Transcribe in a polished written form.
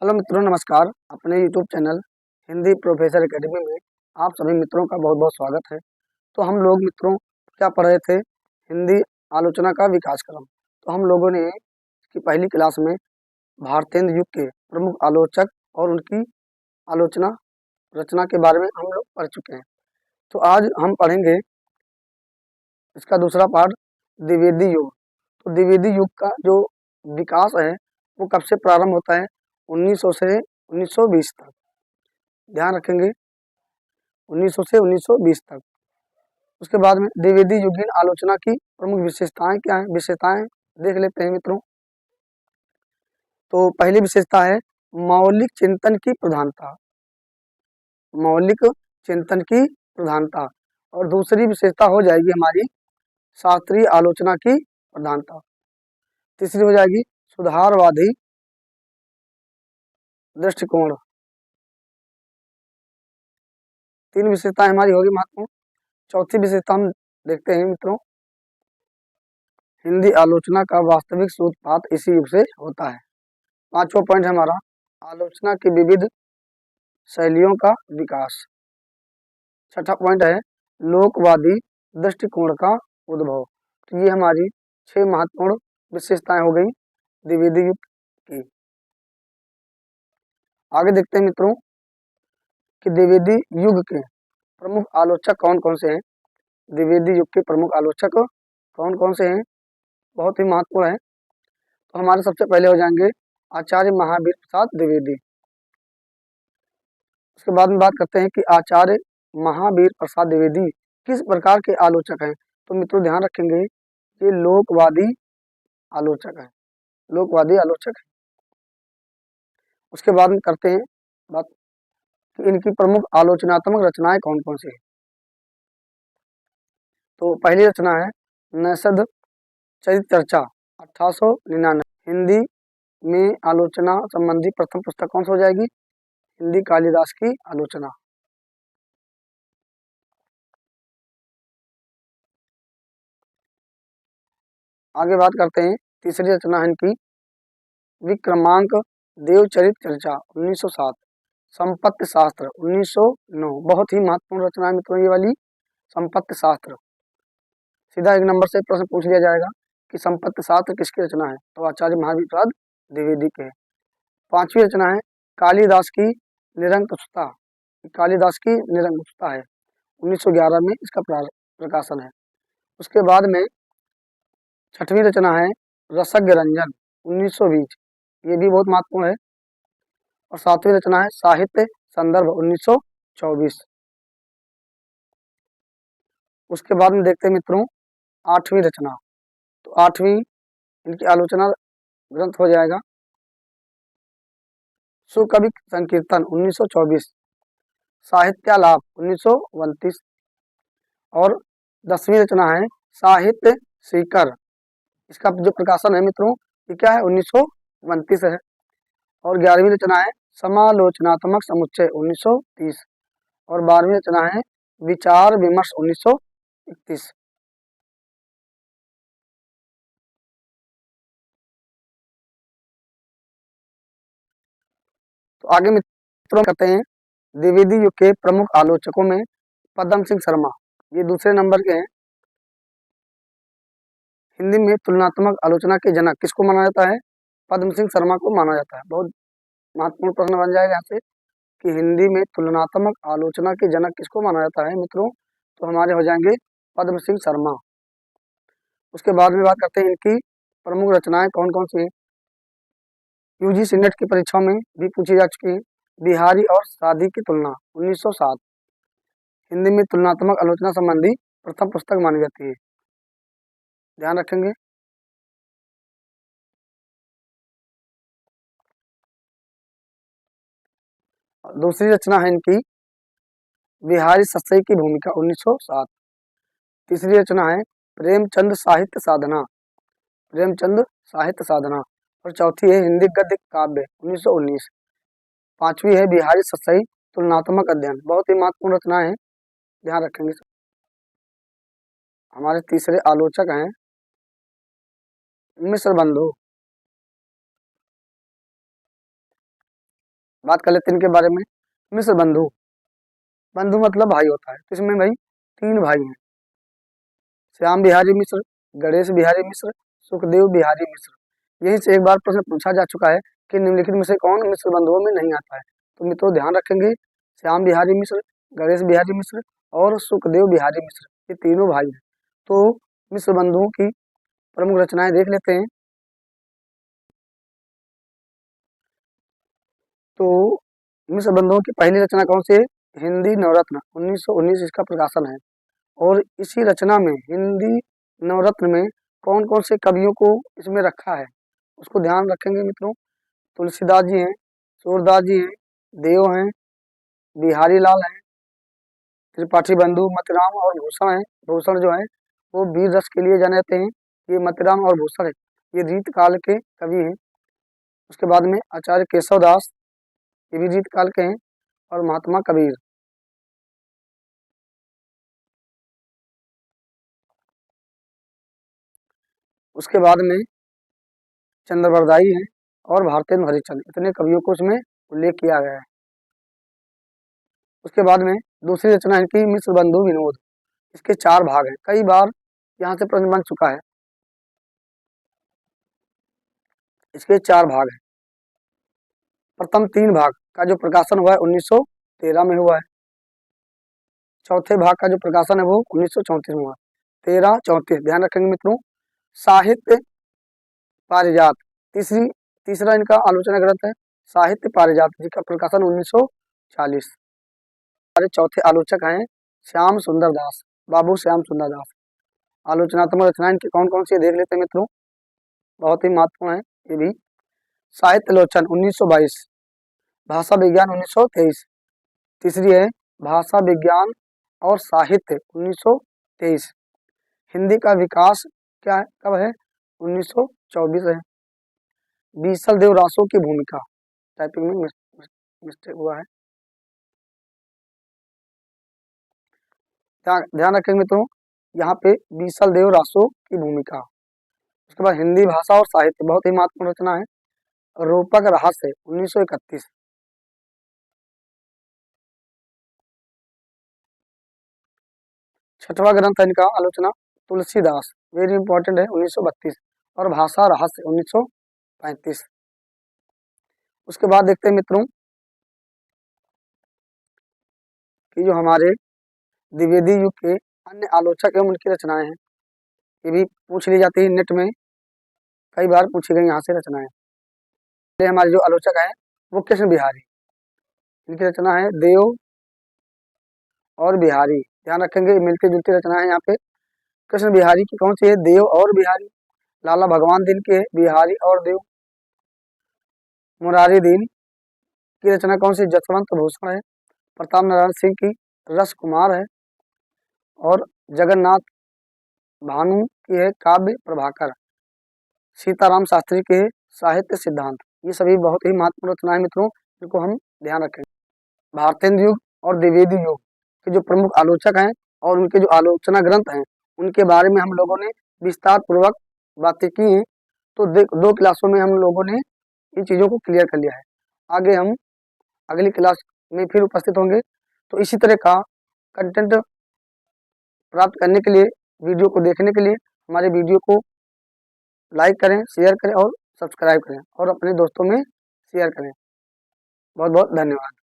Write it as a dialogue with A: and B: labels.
A: Hello मित्रों, नमस्कार। अपने YouTube channel Hindi professor academy में आप सभी मित्रों का बहुत बहुत स्वागत है। तो हम लोग मित्रों क्या पढ़ रहे थे? हिंदी आलोचना का विकास क्रम। तो हम लोगों ने इसकी पहली क्लास में भारतेंद्र युग के प्रमुख आलोचक और उनकी आलोचना रचना के बारे में हम लोग पढ़ चुके हैं। तो आज हम पढ़ेंगे इसका दूसरा पार्ट, द्विवेदी युग। तो द्विवेदी युग का जो विकास है वो कब से प्रारंभ होता है? 1900 से 1920 तक। ध्यान रखेंगे, 1900 से 1920 तक। उसके बाद में द्विवेदी युगीन आलोचना की प्रमुख विशेषताएं क्या हैं? विशेषताएं देख लेते हैं मित्रों। तो पहली विशेषता है मौलिक चिंतन की प्रधानता। मौलिक चिंतन की प्रधानता। और दूसरी विशेषता हो जाएगी हमारी शास्त्रीय आलोचना की प्रधानता। तीसरी हो जाएगी सुधारवादी दृष्टिकोण। तीन विशेषताएं हमारी होगी महत्वपूर्ण। चौथी विशेषता हम देखते हैं मित्रों, हिंदी आलोचना का वास्तविक सूत्रपात इसी युग से होता है। पांचवा पॉइंट है हमारा आलोचना की विविध शैलियों का विकास। छठा पॉइंट है लोकवादी दृष्टिकोण का उद्भव। तो ये हमारी 6 महत्वपूर्ण विशेषताएं हो गई द्विवेदी युग की। आगे देखते हैं मित्रों कि द्विवेदी युग के प्रमुख आलोचक कौन कौन से हैं। द्विवेदी युग के प्रमुख आलोचक कौन कौन से हैं, बहुत ही महत्वपूर्ण है। तो हमारे सबसे पहले हो जाएंगे आचार्य महावीर प्रसाद द्विवेदी। उसके बाद में बात करते हैं कि आचार्य महावीर प्रसाद द्विवेदी किस प्रकार के आलोचक हैं। तो मित्रों ध्यान रखेंगे, ये लोकवादी आलोचक है, लोकवादी आलोचक है। उसके बाद में करते हैं बात कि इनकी प्रमुख आलोचनात्मक रचनाएं कौन कौन सी है। तो पहली रचना है नैषध चरित चर्चा 1899। हिंदी में आलोचना संबंधी प्रथम पुस्तक कौन सी हो जाएगी? हिंदी कालिदास की आलोचना। आगे बात करते हैं तीसरी रचना है इनकी विक्रमांक देवचरित चर्चा 1907। संपत्ति शास्त्र 1909। बहुत ही महत्वपूर्ण रचना है मित्रों ये वाली संपत्ति शास्त्र। सीधा एक नंबर से प्रश्न पूछ लिया जाएगा कि संपत्ति शास्त्र किसकी रचना है, तो आचार्य महावीर प्रसाद द्विवेदी के। पांचवी रचना है कालिदास की निरंकुशता। कालिदास की निरंकुशता है, 1911 में इसका प्रकाशन है। उसके बाद में छठवीं रचना है रसज्ञ रंजन 1920। ये भी बहुत महत्वपूर्ण है। और सातवीं रचना है साहित्य संदर्भ 1924। उसके बाद में देखते हैं मित्रों आठवीं रचना। तो आठवीं इनकी आलोचना ग्रंथ हो जाएगा सुकवि संकीर्तन 1924, साहित्यालाप 1929। और 10वीं रचना है साहित्य सीकर। इसका जो प्रकाशन है मित्रों ये क्या है? 1929 है। और 11वीं रचना है समालोचनात्मक समुच्चय 1930। और 12वीं रचना है विचार विमर्श 1931। तो आगे मित्रों कहते हैं द्विवेदी युग के प्रमुख आलोचकों में पद्म सिंह शर्मा, ये दूसरे नंबर के हैं। हिंदी में तुलनात्मक आलोचना के जनक किसको माना जाता है? पद्म सिंह शर्मा को माना जाता है। बहुत महत्वपूर्ण प्रश्न बन जाएगा यहाँ से कि हिंदी में तुलनात्मक आलोचना के जनक किसको माना जाता है मित्रों, तो हमारे हो जाएंगे पद्म सिंह शर्मा। उसके बाद में बात करते हैं इनकी प्रमुख रचनाएं कौन कौन सी हैं। यूजीसी नेट की परीक्षाओं में भी पूछी जा चुकी है। बिहारी और सादी की तुलना 1907 हिंदी में तुलनात्मक आलोचना संबंधी प्रथम पुस्तक मानी जाती है। ध्यान रखेंगे। दूसरी रचना है इनकी बिहारी सस्सई की भूमिका 1907। तीसरी रचना है प्रेमचंद साहित्य साधना, प्रेमचंद साहित्य साधना। और चौथी है हिंदी गद्य काव्य 1919। पांचवी है बिहारी सस्सई तुलनात्मक अध्ययन। बहुत ही महत्वपूर्ण रचना है, ध्यान रखेंगे। हमारे तीसरे आलोचक हैं मिश्र बंधु। बात कर लेते हैं इनके बारे में। मिश्र बंधु, बंधु मतलब भाई होता है, तो इसमें भाई 3 भाई हैं, श्याम बिहारी मिश्र, गणेश बिहारी मिश्र, सुखदेव बिहारी मिश्र। यहीं से एक बार प्रश्न पूछा जा चुका है कि निम्नलिखित में से कौन मिश्र बंधुओं में नहीं आता है। तो मित्रों ध्यान रखेंगे, श्याम बिहारी मिश्र, गणेश बिहारी मिश्र और सुखदेव बिहारी मिश्र, ये तीनों भाई हैं। तो मिश्र बंधुओं की प्रमुख रचनाएं देख लेते हैं। तो मिश्र बंधुओं की पहली रचना कौन सी है? हिंदी नवरत्न, 1919 इसका प्रकाशन है। और इसी रचना में, हिंदी नवरत्न में, कौन कौन से कवियों को इसमें रखा है उसको ध्यान रखेंगे मित्रों। तुलसीदास जी हैं, सूरदास जी हैं, देव हैं, बिहारी लाल हैं, त्रिपाठी बंधु मतिराम और भूषण हैं। भूषण जो है वो वीर रस के लिए जाने जाते हैं। ये मतिराम और भूषण है, ये रीत काल के कवि हैं। उसके बाद में आचार्य केशव दास, ये भी रीत काल के हैं। और महात्मा कबीर। उसके बाद में चंद्रवरदाई हैं और भारतेंदु हरिश्चंद्र, इतने कवियों को इसमें उल्लेख किया गया है। उसके बाद में दूसरी रचना है इनकी मिश्र बंधु विनोद। इसके 4 भाग हैं, कई बार यहाँ से प्रश्न बन चुका है। इसके 4 भाग हैं। प्रथम 3 भाग का जो प्रकाशन हुआ है 1913 में हुआ है। चौथे भाग का जो प्रकाशन है वो 1934 में हुआ। 13, 34 ध्यान रखेंगे मित्रों। साहित्य पारिजात, तीसरा इनका आलोचना ग्रंथ है साहित्य पारिजात, जिसका प्रकाशन 1940। हमारे चौथे आलोचक हैं श्याम सुंदर दास, बाबू श्याम सुंदर दास। आलोचनात्मक रचनाएं इनकी कौन कौन सी देख लेते हैं मित्रों, बहुत ही महत्वपूर्ण है ये भी। साहित्य लोचन 1922, भाषा विज्ञान 1923। तीसरी है भाषा विज्ञान और साहित्य 1923। हिंदी का विकास क्या है, कब है? 1924 है। बीसल देव रासो की भूमिका, टाइपिंग में मिस्टेक हुआ है, ध्यान रखेंगे मित्रों, यहाँ पे बीसल देव रासो की भूमिका। उसके बाद हिंदी भाषा और साहित्य, बहुत ही महत्वपूर्ण रचना है रूपक रहस्य 1931। छठवां ग्रंथ है इनका आलोचना तुलसीदास, वेरी इंपॉर्टेंट है, 1932। और भाषा रहस्य 1935। उसके बाद देखते हैं मित्रों कि जो हमारे द्विवेदी युग के अन्य आलोचक एवं उनकी रचनाएं हैं, ये भी पूछ ली जाती है नेट में, कई बार पूछी गई यहाँ से रचनाएं। हमारे जो आलोचक है वो कृष्ण बिहारी, इनकी रचना है देव और बिहारी, ध्यान रखेंगे मिलती जुलती रचना है यहाँ पे। कृष्ण बिहारी की कौन सी है? देव और बिहारी। लाला भगवान दिन के बिहारी और देव। मुरारी दीन की रचना कौन सी? जसवंत भूषण है। प्रताप नारायण सिंह की रस कुमार है। और जगन्नाथ भानु की है काव्य प्रभाकर। सीताराम शास्त्री के है साहित्य सिद्धांत। ये सभी बहुत ही महत्वपूर्ण रचनाएं मित्रों, जिनको हम ध्यान रखेंगे। भारतेंदु युग और द्विवेदी युग के जो प्रमुख आलोचक हैं और उनके जो आलोचना ग्रंथ हैं, उनके बारे में हम लोगों ने विस्तार पूर्वक बातें की हैं। तो 2 क्लासों में हम लोगों ने इन चीज़ों को क्लियर कर लिया है। आगे हम अगली क्लास में फिर उपस्थित होंगे। तो इसी तरह का कंटेंट प्राप्त करने के लिए, वीडियो को देखने के लिए हमारे वीडियो को लाइक करें, शेयर करें और सब्सक्राइब करें और अपने दोस्तों में शेयर करें। बहुत बहुत धन्यवाद।